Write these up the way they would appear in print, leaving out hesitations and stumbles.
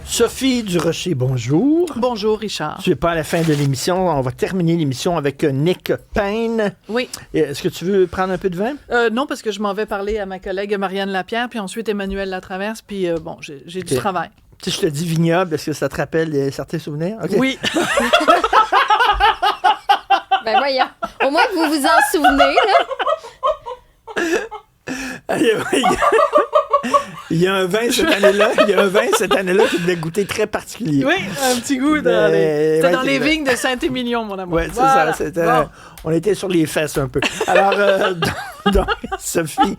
Sophie Durocher, bonjour. Bonjour, Richard. Tu n'es pas à la fin de l'émission. On va terminer l'émission avec Nick Payne. Oui. Est-ce que tu veux prendre un peu de vin? Non, parce que je m'en vais parler à ma collègue Marianne Lapierre, puis ensuite Emmanuel Latraverse, puis j'ai du travail. Si je te dis vignoble, est-ce que ça te rappelle certains souvenirs? Okay. Oui. Ben voyons. Au moins, vous vous en souvenez, là. Il y a un vin cette année-là qui devait goûter très particulier. Oui, un petit goût c'était dans les vignes de Saint-Émilion, mon amour. Oui, c'est voilà. Ça. On était sur les fesses un peu. Alors, donc, Sophie,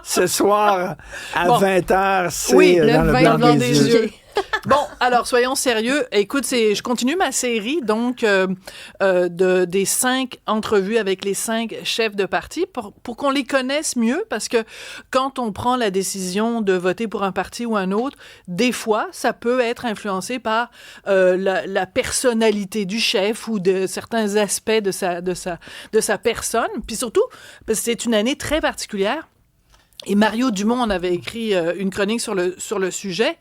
ce soir, à 20h, c'est dans le blanc des yeux. Bon, alors soyons sérieux. Écoute, je continue ma série donc des 5 entrevues avec les 5 chefs de parti pour qu'on les connaisse mieux, parce que quand on prend la décision de voter pour un parti ou un autre, des fois, ça peut être influencé par la personnalité du chef ou de certains aspects de sa personne. Puis surtout, parce que c'est une année très particulière. Et Mario Dumont en avait écrit une chronique sur le sujet.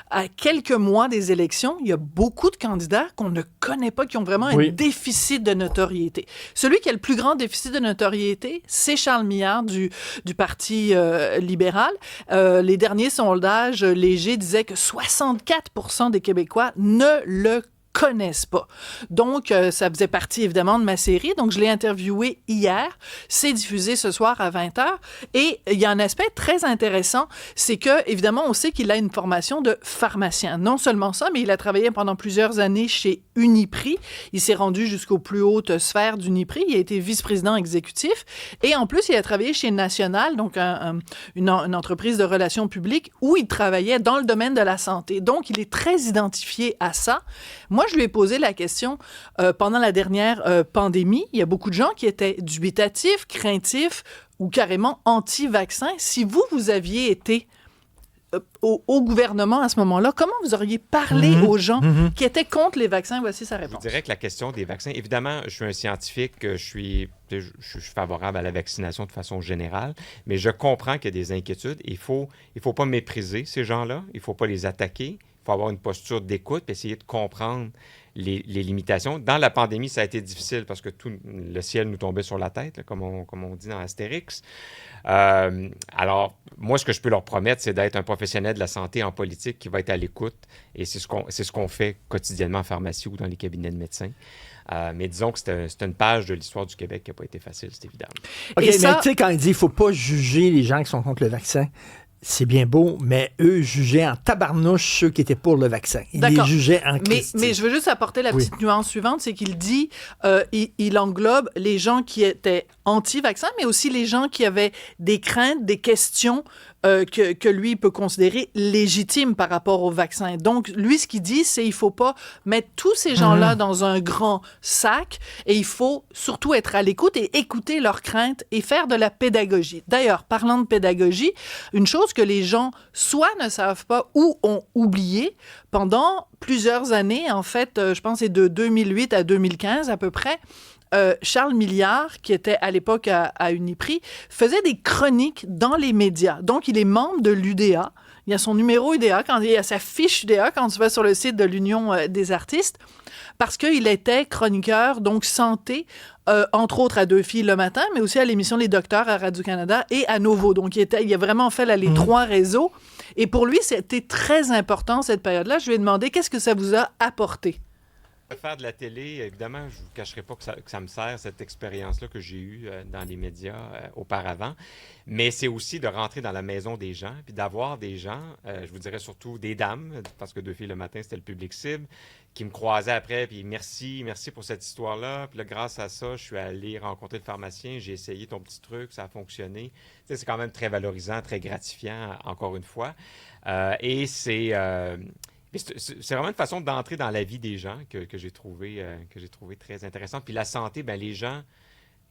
À quelques mois des élections, il y a beaucoup de candidats qu'on ne connaît pas, qui ont vraiment un déficit de notoriété. Celui qui a le plus grand déficit de notoriété, c'est Charles Millard du Parti libéral. Les derniers sondages légers disaient que 64% des Québécois ne le connaissent pas. Donc, ça faisait partie, évidemment, de ma série. Donc, je l'ai interviewé hier. C'est diffusé ce soir à 20h. Et il y a un aspect très intéressant, c'est que, évidemment, on sait qu'il a une formation de pharmacien. Non seulement ça, mais il a travaillé pendant plusieurs années chez Uniprix. Il s'est rendu jusqu'aux plus hautes sphères d'Uniprix. Il a été vice-président exécutif. Et en plus, il a travaillé chez National, donc une entreprise de relations publiques, où il travaillait dans le domaine de la santé. Donc, il est très identifié à ça. Moi, je lui ai posé la question pendant la dernière pandémie. Il y a beaucoup de gens qui étaient dubitatifs, craintifs ou carrément anti-vaccins. Si vous aviez été au gouvernement à ce moment-là, comment vous auriez parlé aux gens qui étaient contre les vaccins? Voici sa réponse. Je dirais que la question des vaccins, évidemment, je suis un scientifique, je suis favorable à la vaccination de façon générale, mais je comprends qu'il y a des inquiétudes. Il faut pas mépriser ces gens-là, il ne faut pas les attaquer. Il faut avoir une posture d'écoute et essayer de comprendre les limitations. Dans la pandémie, ça a été difficile parce que tout le ciel nous tombait sur la tête, là, comme on dit dans Astérix. Alors, moi, ce que je peux leur promettre, c'est d'être un professionnel de la santé en politique qui va être à l'écoute. Et c'est ce qu'on fait quotidiennement en pharmacie ou dans les cabinets de médecins. Mais disons que c'est une page de l'histoire du Québec qui n'a pas été facile, c'est évident. OK, mais tu sais, quand il dit qu'il ne faut pas juger les gens qui sont contre le vaccin, c'est bien beau, mais eux jugeaient en tabarnouche ceux qui étaient pour le vaccin. Ils les jugeaient en Christie. Mais je veux juste apporter la petite nuance suivante, c'est qu'il dit, il englobe les gens qui étaient anti-vaccin, mais aussi les gens qui avaient des craintes, des questions que lui peut considérer légitimes par rapport au vaccin. Donc, lui, ce qu'il dit, c'est qu'il ne faut pas mettre tous ces gens-là dans un grand sac et il faut surtout être à l'écoute et écouter leurs craintes et faire de la pédagogie. D'ailleurs, parlant de pédagogie, une chose que les gens soit ne savent pas ou ont oublié, pendant plusieurs années, en fait, je pense que c'est de 2008 à 2015 à peu près, Charles Milliard, qui était à l'époque à Uniprix, faisait des chroniques dans les médias. Donc, il est membre de l'UDA. Il y a son numéro UDA, il y a sa fiche UDA quand tu vas sur le site de l'Union des artistes, parce qu'il était chroniqueur, donc santé, entre autres à Deux filles le matin, mais aussi à l'émission Les Docteurs à Radio-Canada et à Nouveau. Donc, il a vraiment fait les 3 réseaux. Et pour lui, c'était très important, cette période-là. Je lui ai demandé, qu'est-ce que ça vous a apporté? Faire de la télé, évidemment, je ne vous cacherai pas que ça me sert, cette expérience-là que j'ai eue dans les médias auparavant. Mais c'est aussi de rentrer dans la maison des gens, puis d'avoir des gens, je vous dirais surtout des dames, parce que Deux filles le matin, c'était le public cible, qui me croisaient après, puis merci pour cette histoire-là. Puis là, grâce à ça, je suis allé rencontrer le pharmacien, j'ai essayé ton petit truc, ça a fonctionné. Tu sais, c'est quand même très valorisant, très gratifiant, encore une fois. Et c'est vraiment une façon d'entrer dans la vie des gens que j'ai trouvé très intéressante. Puis la santé, bien, les gens,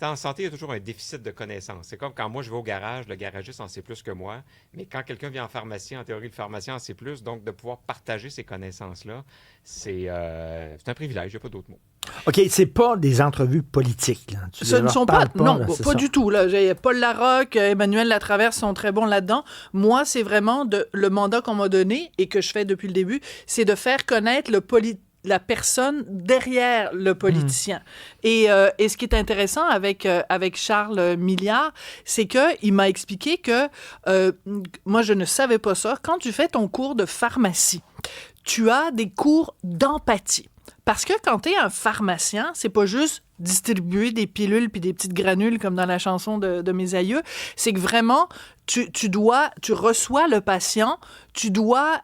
en santé, il y a toujours un déficit de connaissances. C'est comme quand moi, je vais au garage, le garagiste en sait plus que moi. Mais quand quelqu'un vient en pharmacie, en théorie, le pharmacien en sait plus. Donc, de pouvoir partager ces connaissances-là, c'est un privilège. Il n'y a pas d'autre mot. OK, c'est pas des entrevues politiques. Là. Ce ne sont pas du tout. Là. Paul Larocque, Emmanuel Latraverse sont très bons là-dedans. Moi, c'est vraiment le mandat qu'on m'a donné et que je fais depuis le début, c'est de faire connaître la personne derrière le politicien. Et ce qui est intéressant avec Charles Milliard, c'est qu'il m'a expliqué que, moi, je ne savais pas ça, quand tu fais ton cours de pharmacie, tu as des cours d'empathie. Parce que quand tu es un pharmacien, c'est pas juste distribuer des pilules puis des petites granules comme dans la chanson de mes aïeux, c'est que vraiment, tu reçois le patient, tu dois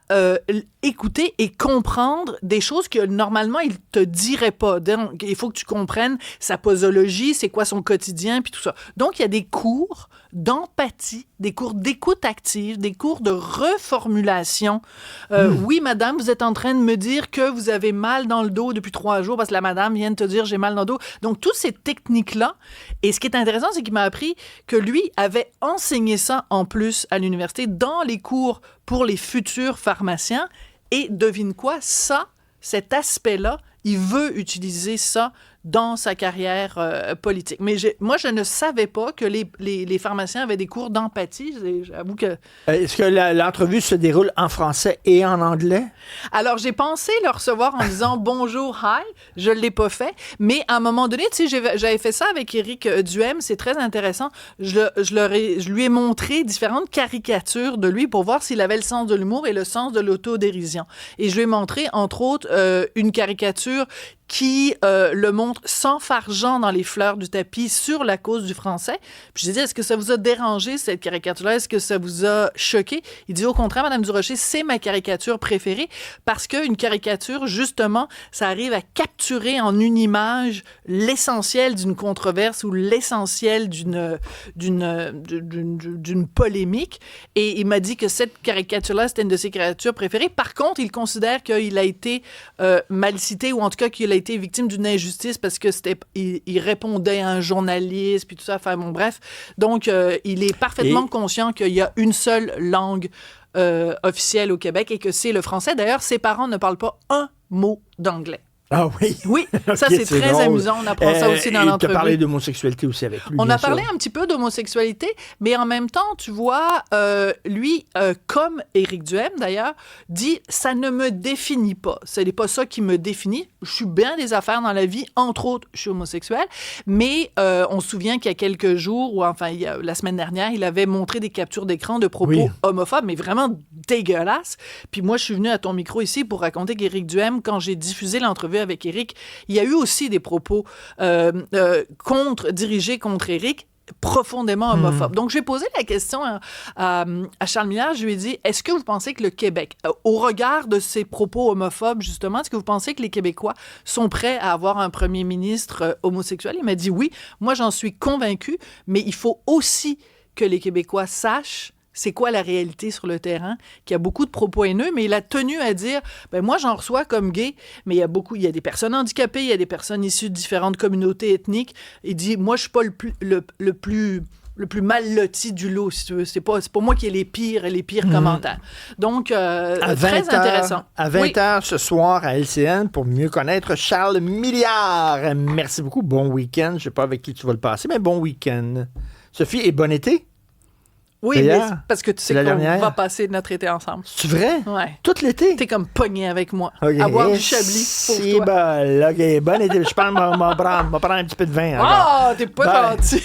écouter et comprendre des choses que normalement il te dirait pas. Donc, il faut que tu comprennes sa posologie, c'est quoi son quotidien puis tout ça. Donc, il y a des cours d'empathie, des cours d'écoute active, des cours de reformulation. Oui, madame, vous êtes en train de me dire que vous avez mal dans le dos depuis 3 jours parce que la madame vient de te dire j'ai mal dans le dos. Donc, toutes ces techniques-là. Et ce qui est intéressant, c'est qu'il m'a appris que lui avait enseigné ça en plus à l'université dans les cours pour les futurs pharmaciens. Et devine quoi? Cet aspect-là, il veut utiliser ça dans sa carrière politique. Mais moi, je ne savais pas que les pharmaciens avaient des cours d'empathie. J'avoue que... Est-ce que l'entrevue se déroule en français et en anglais? Alors, j'ai pensé le recevoir en disant « Bonjour, hi ». Je ne l'ai pas fait. Mais à un moment donné, tu sais, j'avais fait ça avec Éric Duhem. C'est très intéressant. Je lui ai montré différentes caricatures de lui pour voir s'il avait le sens de l'humour et le sens de l'autodérision. Et je lui ai montré, entre autres, une caricature qui le montre s'enfargeant dans les fleurs du tapis sur la cause du français. Puis je lui ai dit, est-ce que ça vous a dérangé, cette caricature-là? Est-ce que ça vous a choqué? Il dit, au contraire, Madame Durocher, c'est ma caricature préférée parce qu'une caricature, justement, ça arrive à capturer en une image l'essentiel d'une controverse ou l'essentiel d'une polémique. Et il m'a dit que cette caricature-là, c'était une de ses caricatures préférées. Par contre, il considère qu'il a été mal cité ou en tout cas qu'il a été victime d'une injustice parce que il répondait à un journaliste puis tout ça. Enfin bon, bref. Donc, il est parfaitement conscient qu'il y a une seule langue officielle au Québec et que c'est le français. D'ailleurs, ses parents ne parlent pas un mot d'anglais. Ah oui? Oui, ça c'est très drôle. Amusant. On apprend ça aussi dans l'entrevue. Tu as parlé d'homosexualité aussi avec lui. On a parlé un petit peu d'homosexualité, mais en même temps, tu vois, lui, comme Éric Duhem d'ailleurs, dit « ça ne me définit pas. Ce n'est pas ça qui me définit. Je suis bien des affaires dans la vie. Entre autres, je suis homosexuel. » Mais on se souvient qu'il y a quelques jours, ou enfin la semaine dernière, il avait montré des captures d'écran de propos homophobes, mais vraiment dégueulasses. Puis moi, je suis venue à ton micro ici pour raconter qu'Éric Duhem, quand j'ai diffusé l'entrevue avec Éric, il y a eu aussi des propos dirigés contre Éric, profondément homophobes. Donc, j'ai posé la question à Charles Milliard, je lui ai dit, est-ce que vous pensez que le Québec, au regard de ces propos homophobes, justement, est-ce que vous pensez que les Québécois sont prêts à avoir un premier ministre homosexuel? Il m'a dit oui, moi j'en suis convaincu, mais il faut aussi que les Québécois sachent c'est quoi la réalité sur le terrain, qu'il y a beaucoup de propos haineux, mais il a tenu à dire, moi j'en reçois comme gay, mais il y a des personnes handicapées, il y a des personnes issues de différentes communautés ethniques. Il dit, moi je suis pas le plus mal loti du lot, si tu veux. C'est pas moi qui ai les pires commentaires. Donc, très intéressant. À 20h ce soir à LCN pour mieux connaître Charles Milliard. Merci beaucoup. Bon week-end. Je sais pas avec qui tu vas le passer, mais bon week-end. Sophie, et bon été. Oui, mais parce que tu sais qu'on va passer notre été ensemble. C'est vrai? Oui. Tout l'été? T'es comme pogné avec moi. Okay. À boire du Chablis pour toi. OK, bon été. Je pense qu'on va prendre un petit peu de vin. T'es pas gentil.